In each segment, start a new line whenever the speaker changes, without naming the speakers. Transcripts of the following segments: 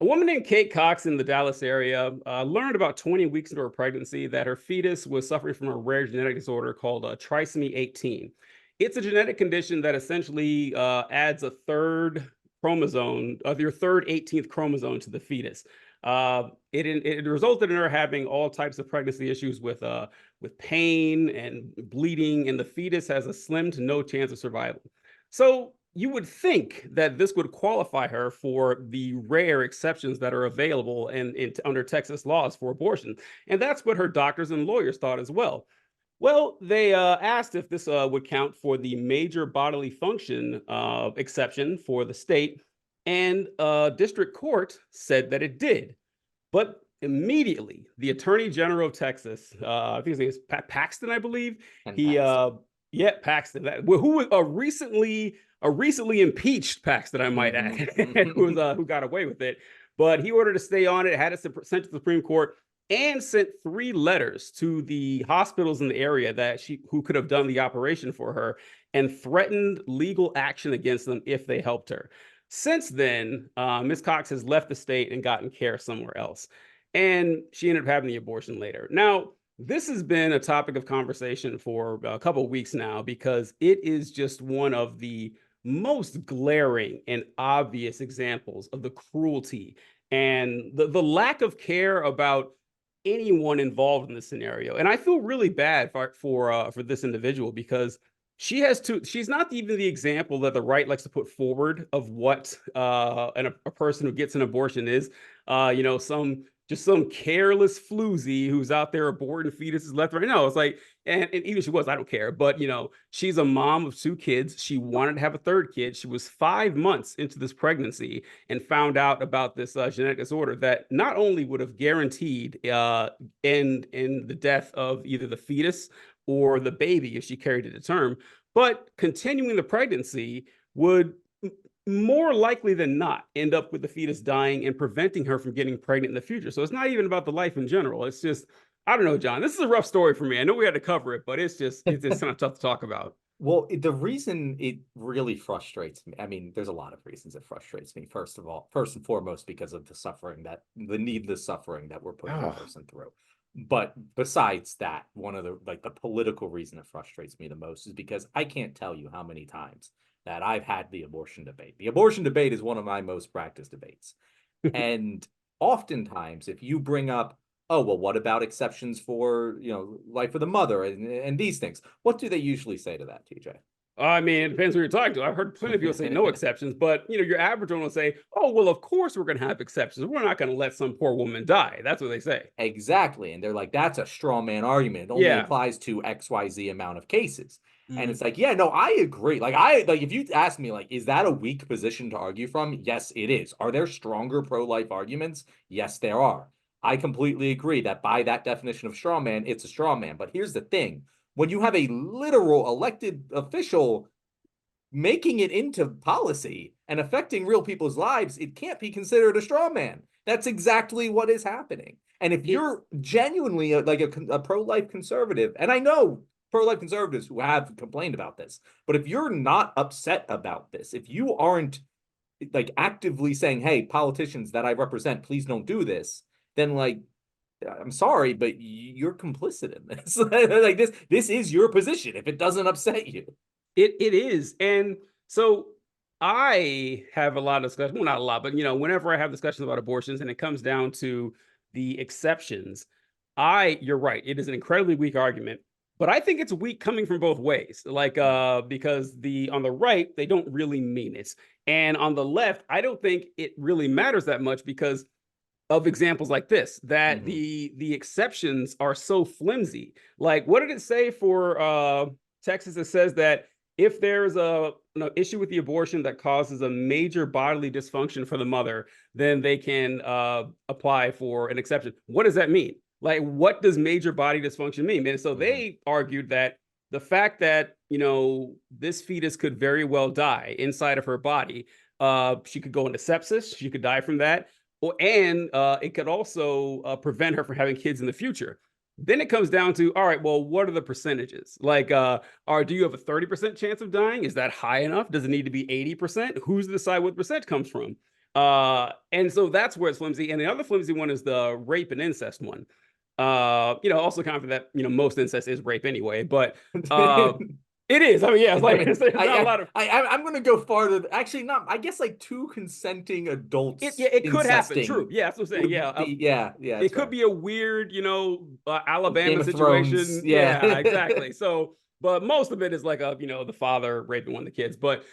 A woman named Kate Cox in the Dallas area learned about 20 weeks into her pregnancy that her fetus was suffering from a rare genetic disorder called trisomy 18. It's a genetic condition that essentially adds a third chromosome, of your third 18th chromosome to the fetus. It resulted in her having all types of pregnancy issues with pain and bleeding, and the fetus has a slim to no chance of survival. So you would think that this would qualify her for the rare exceptions that are available under Texas laws for abortion. And that's what her doctors and lawyers thought as well. Well, they asked if this would count for the major bodily function exception for the state, and district court said that it did. But immediately, the Attorney General of Texas, I think his name is Paxton, I believe.
And
He,
Paxton.
yeah, Paxton, who was a recently impeached Paxton, I might add, who got away with it. But he ordered to stay on it, had it sent to the Supreme Court, and sent 3 letters to the hospitals in the area who could have done the operation for her, and threatened legal action against them if they helped her. Since then, Ms. Cox has left the state and gotten care somewhere else. And she ended up having the abortion later. Now, this has been a topic of conversation for a couple of weeks now because it is just one of the most glaring and obvious examples of the cruelty and the lack of care about anyone involved in this scenario. And I feel really bad for this individual because she's not even the example that the right likes to put forward of what a person who gets an abortion is. Some careless floozy who's out there aborting fetuses left, right. No, it's like, and even she was, I don't care. But she's a mom of 2 kids. She wanted to have a third kid. She was 5 months into this pregnancy and found out about this genetic disorder that not only would have guaranteed end in the death of either the fetus or the baby if she carried it to term, but continuing the pregnancy would more likely than not end up with the fetus dying and preventing her from getting pregnant in the future. So it's not even about the life in general. It's just, I don't know, John. This is a rough story for me. I know we had to cover it, but it's kind of tough to talk about.
Well, the reason it really frustrates me, I mean, there's a lot of reasons it frustrates me. First of all, first and foremost, because of the needless suffering that we're putting the person through. But besides that, one of the political reason it frustrates me the most is because I can't tell you how many times that I've had the abortion debate. The abortion debate is one of my most practiced debates. And oftentimes, if you bring up, oh, well, what about exceptions for, life of the mother and these things? What do they usually say to that, TJ?
I mean, it depends who you're talking to. I've heard plenty of people say no exceptions, but your average one will say, "Oh, well, of course we're going to have exceptions. We're not going to let some poor woman die." That's what they say.
Exactly. And they're like, that's a straw man argument. It only
Yeah.
applies to XYZ amount of cases. And
Mhm.
it's like, yeah, no, I agree. If you ask me, like, is that a weak position to argue from? Yes, it is. Are there stronger pro-life arguments? Yes, there are. I completely agree that by that definition of straw man, it's a straw man. But here's the thing. When you have a literal elected official making it into policy and affecting real people's lives, it can't be considered a straw man. That's exactly what is happening. And if
It,
you're genuinely a pro-life conservative, and I know pro-life conservatives who have complained about this, but if you're not upset about this, if you aren't like actively saying, hey, politicians that I represent, please don't do this, then I'm sorry, but you're complicit in this. This is your position if it doesn't upset you.
it is. And so I have a lot of discussion, well, not a lot, but whenever I have discussions about abortions and it comes down to the exceptions, you're right, it is an incredibly weak argument, but I think it's weak coming from both ways. Like because on the right, they don't really mean it. And on the left, I don't think it really matters that much because of examples like this, that
Mm-hmm.
the exceptions are so flimsy. Like, what did it say for Texas? It says that if there's an issue with the abortion that causes a major bodily dysfunction for the mother, then they can apply for an exception. What does that mean? Like, what does major body dysfunction mean? And so
Mm-hmm.
they argued that the fact that this fetus could very well die inside of her body, she could go into sepsis, she could die from that, and it could also prevent her from having kids in the future. Then it comes down to, all right, well, what are the percentages? Like, do you have a 30% chance of dying? Is that high enough? Does it need to be 80%? Who's to decide what percent comes from? And so that's where it's flimsy. And the other flimsy one is the rape and incest one. Also confident that most incest is rape anyway, but it is. I mean, yeah, it's
I
like
mean,
there's not a lot of
I'm gonna go farther. Actually, not. I guess like two consenting adults
it. Yeah, it could happen.
incesting
True. Yeah, that's what I'm saying. Yeah,
would be, yeah,
it
it's
could
fair.
be a weird, Alabama
Game of Thrones,
situation. Yeah,
yeah.
exactly. So, but most of it is like the father raping one of the kids. But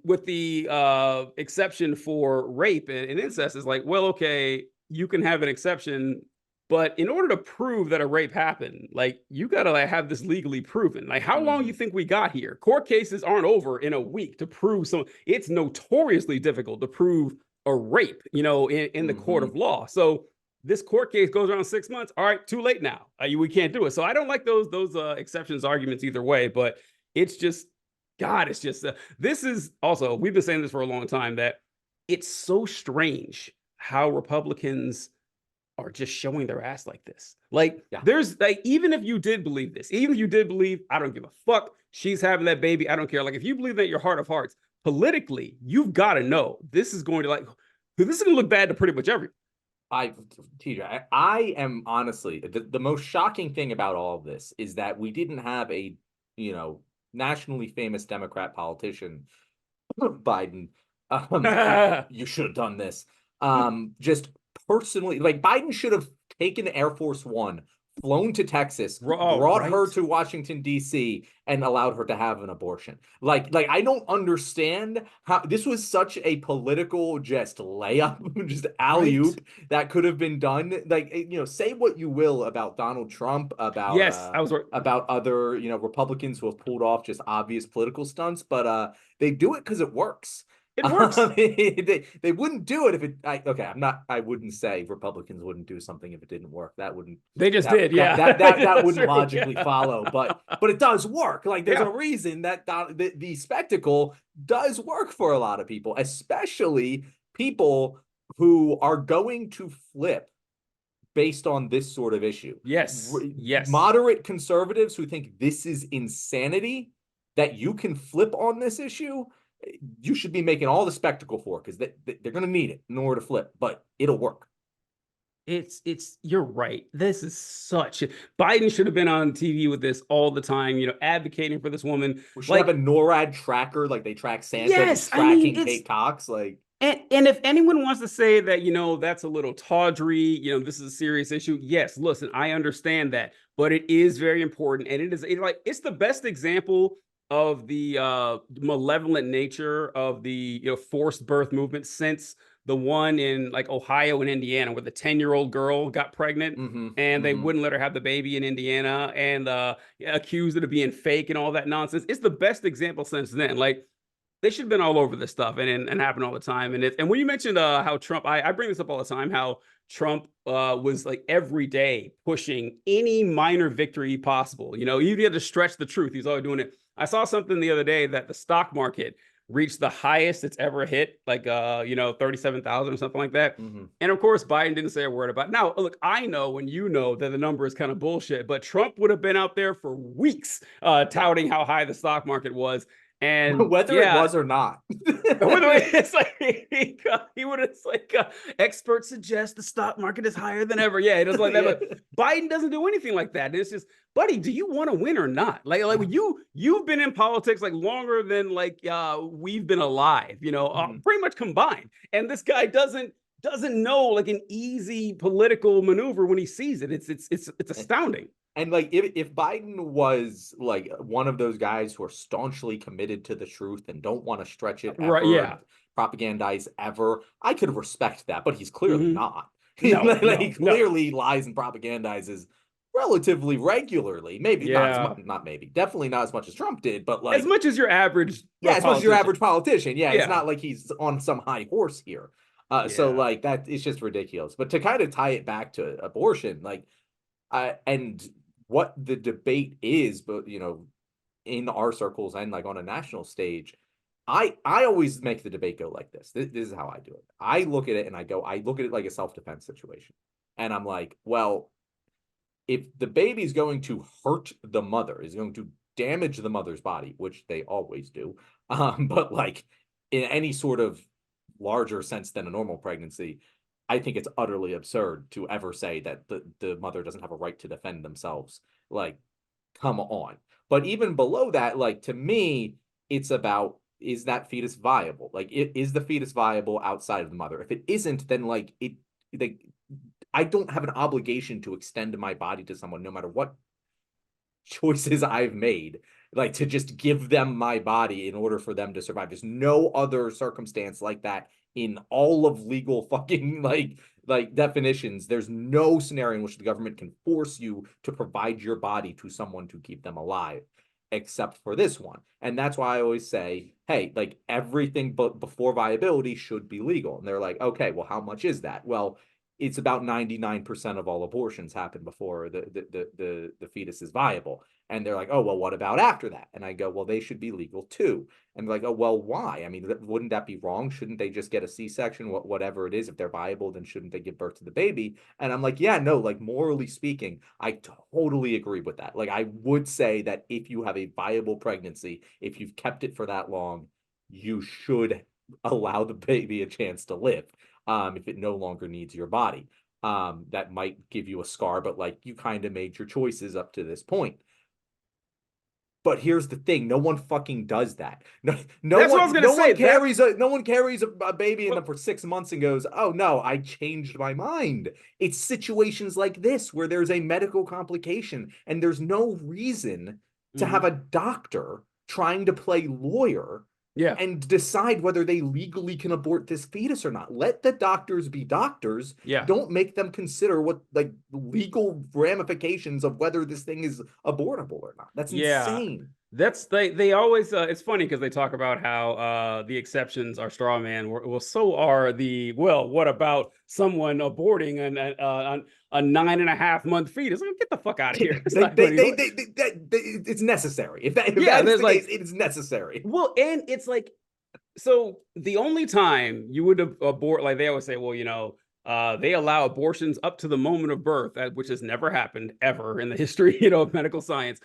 with the exception for rape and incest is like, well, okay, you can have an exception, but in order to prove that a rape happened, like you gotta like have this legally proven. Like, how long you
Mhm.
think we got here? Court cases aren't over in a week to prove some. It's notoriously difficult to prove a rape, in the court of
Mhm.
law. So this court case goes around 6 months. All right, too late now. We can't do it. So I don't like those exceptions arguments either way. But it's just God. It's just this is also we've been saying this for a long time that it's so strange how Republicans are just showing their ass like this. Like,
Yeah.
there's like, even if you did believe this, even if you did believe, I don't give a fuck, she's having that baby, I don't care. Like, if you believe that in your heart of hearts, politically, you've got to know this is going to this is going to look bad to pretty much everyone.
TJ, I am honestly the most shocking thing about all of this is that we didn't have a, you know, nationally famous Democrat politician, Biden. You should have done this. Just personally, like Biden should have taken Air Force One, flown to Texas,
Oh,
brought her
right.
to Washington D.C., and allowed her to have an abortion. Like I don't understand how this was such a political just layup, just alley
Right.
oop that could have been done. Like, say what you will about Donald Trump,
Yes, I was right.
about other Republicans who have pulled off just obvious political stunts, but they do it because it works.
It works.
They wouldn't do it if it. I wouldn't say Republicans wouldn't do something if it didn't work. That wouldn't.
They just
That
did.
that
Yeah.
that that, that
That's
wouldn't
true.
logically
Yeah.
follow. But it does work. Like there's
Yeah.
a reason that the spectacle does work for a lot of people, especially people who are going to flip based on this sort of issue.
Yes. Yes.
Moderate conservatives who think this is insanity, that you can flip on this issue, you should be making all the spectacle for, because they're going to need it in order to flip, but it'll work.
You're right. This is Biden should have been on TV with this all the time, advocating for this woman.
We should
Like,
have a NORAD tracker, like they track Santa,
yes,
just
I mean,
tracking Kate Cox. Like,
and if anyone wants to say that, that's a little tawdry, this is a serious issue. Yes, listen, I understand that, but it is very important. And it's the best example of the malevolent nature of the forced birth movement since the one in like Ohio and Indiana where the 10-year-old girl got pregnant and they wouldn't let her have the baby in Indiana and accused it of being fake and all that nonsense. It's the best example since then. Like, they should have been all over this stuff and happen all the time. And when you mentioned how Trump, I bring this up all the time, how Trump was like every day pushing any minor victory possible. Even he had to stretch the truth. He's always doing it. I saw something the other day that the stock market reached the highest it's ever hit, like 37,000 or something like that. And of course, Biden didn't say a word about it. Now, look, I know and that the number is kind of bullshit, but Trump would have been out there for weeks touting how high the stock market was. And
whether it was or not.
it's like he would have experts suggest the stock market is higher than ever. Yeah, it does like that.
Yeah.
But Biden doesn't do anything like that. And it's just, buddy, do you want to win or not? Like you've been in politics like longer than we've been alive, pretty much combined. And this guy doesn't know like an easy political maneuver when he sees it. It's astounding.
And like if Biden was like one of those guys who are staunchly committed to the truth and don't want to stretch it ever,
right? Yeah,
propagandize ever, I could respect that, but he's clearly not.
No,
He clearly lies and propagandizes relatively regularly. Maybe not as much, not maybe, definitely not as much as Trump did, but like
as much as your average,
as much as your average politician. Yeah, it's
Yeah.
not like he's on some high horse here. So like that is just ridiculous. But to kind of tie it back to abortion, like, and what the debate is, but in our circles and like on a national stage, I always make the debate go like this. This is how I do it. I look at it and I look at it like a self-defense situation. And I'm like, well, if the baby is going to hurt the mother, is going to damage the mother's body, which they always do, but like in any sort of larger sense than a normal pregnancy, I think it's utterly absurd to ever say that the mother doesn't have a right to defend themselves. Like, come on. But even below that, like, to me, it's about, is that fetus viable? Like, is the fetus viable outside of the mother? If it isn't, then like I don't have an obligation to extend my body to someone, no matter what choices I've made, like to just give them my body in order for them to survive. There's no other circumstance like that in all of legal fucking like definitions. There's no scenario in which the government can force you to provide your body to someone to keep them alive, except for this one. And that's why I always say, hey, like everything but before viability should be legal. And they're like, okay, well, how much is that? Well, it's about 99% of all abortions happen before the fetus is viable. And they're like, oh, well, what about after that? And I go, well, they should be legal too. And they're like, oh, well, why? I mean, wouldn't that be wrong? Shouldn't they just get a C-section, whatever it is? If they're viable, then shouldn't they give birth to the baby? And I'm like, yeah, no, like morally speaking, I totally agree with that. Like, I would say that if you have a viable pregnancy, if you've kept it for that long, you should allow the baby a chance to live. If it no longer needs your body. That might give you a scar, but like you kind of made your choices up to this point. But here's the thing: no one fucking does that. No,
That's what I was gonna say.
No one carries a baby in them for 6 months and goes, "Oh no, I changed my mind." It's situations like this where there's a medical complication and there's no reason to have a doctor trying to play lawyer
Yeah.
and decide whether they legally can abort this fetus or not. Let the doctors be doctors.
Yeah.
Don't make them consider what like legal ramifications of whether this thing is abortable or not. That's insane.
That's they always it's funny because they talk about how the exceptions are straw man. Well, so are the what about someone aborting a 9.5-month fetus? Like, get the fuck out of here.
It's necessary. If that is the case, it is necessary.
Well, and it's like, so the only time you would abort, like they always say, well, they allow abortions up to the moment of birth, which has never happened ever in the history, of medical science.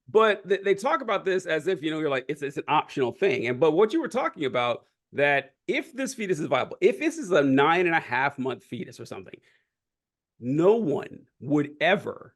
But they talk about this as if, you're like, it's an optional thing. But what you were talking about, that if this fetus is viable, if this is a 9.5-month fetus or something, no one would ever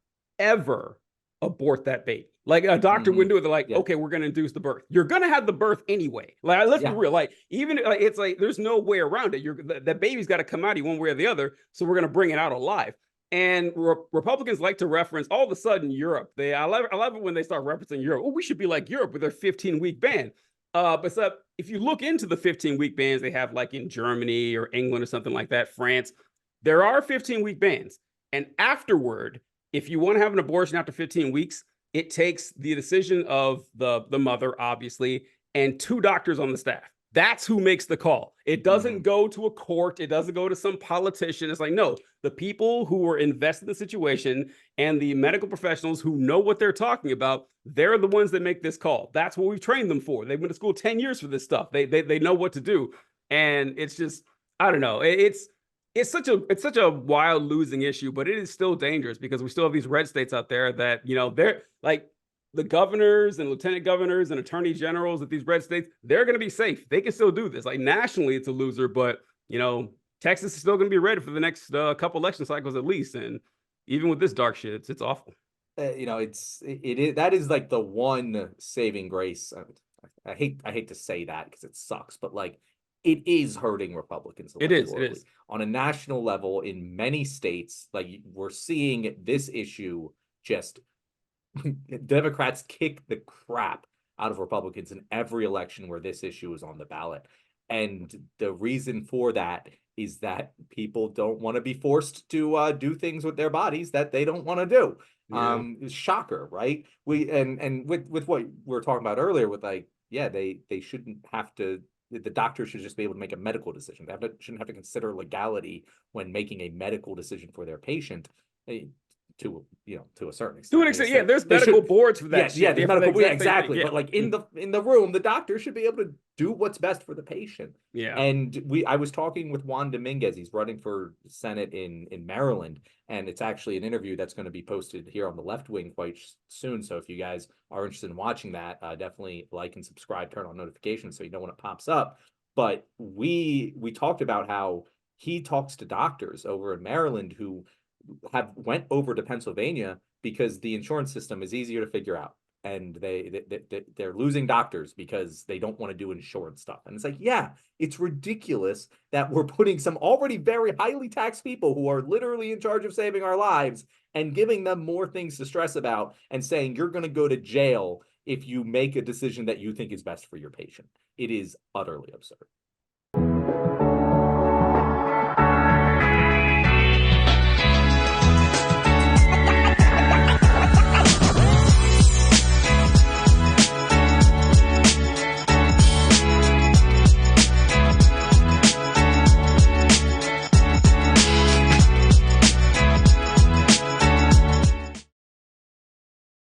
abort that baby. Like a doctor wouldn't do it. They're like, okay, we're going to induce the birth. You're going to have the birth anyway. Like, let's be real. Like, even like, it's like, there's no way around it. The baby's got to come out one way or the other. So we're going to bring it out alive. And Republicans like to reference all of a sudden Europe. I love it when they start referencing Europe. Oh, we should be like Europe with their 15-week ban. But if you look into the 15-week bans they have, like in Germany or England or something like that, France, there are 15-week bans. And afterward, if you want to have an abortion after 15 weeks, it takes the decision of the mother, obviously, and 2 doctors on the staff. That's who makes the call. It doesn't go to a court. It doesn't go to some politician. It's like, no, the people who are invested in the situation and the medical professionals who know what they're talking about, they're the ones that make this call. That's what we've trained them for. They've been to school 10 years for this stuff. They know what to do. And it's just, I don't know. It's such a wild losing issue, but it is still dangerous because we still have these red states out there that, they're like, the governors and lieutenant governors and attorney generals at these red states, they're going to be safe. They can still do this. Like, nationally, it's a loser, but Texas is still going to be ready for the next couple election cycles at least. And even with this dark shit, it's awful.
That is like the one saving grace. I hate to say that because it sucks, but like, it is hurting Republicans.
It is
on a national level in many states. Like, we're seeing this issue just. Democrats kick the crap out of Republicans in every election where this issue is on the ballot. And the reason for that is that people don't want to be forced to do things with their bodies that they don't want to do. Shocker, right? And with what we were talking about earlier with like, they shouldn't have to, the doctor should just be able to make a medical decision. They shouldn't have to consider legality when making a medical decision for their patient. To a certain extent.
To an extent, there's medical boards for that.
Exactly. But like in the room, the doctor should be able to do what's best for the patient.
Yeah.
And I was talking with Juan Dominguez. He's running for Senate in Maryland, and it's actually an interview that's going to be posted here on the Left Wing quite soon. So if you guys are interested in watching that, definitely like and subscribe, turn on notifications so you know when it pops up. But we talked about how he talks to doctors over in Maryland who went over to Pennsylvania because the insurance system is easier to figure out, and they're losing doctors because they don't want to do insurance stuff. And it's like, yeah, it's ridiculous that we're putting some already very highly taxed people who are literally in charge of saving our lives and giving them more things to stress about and saying you're going to go to jail if you make a decision that you think is best for your patient. It is utterly absurd.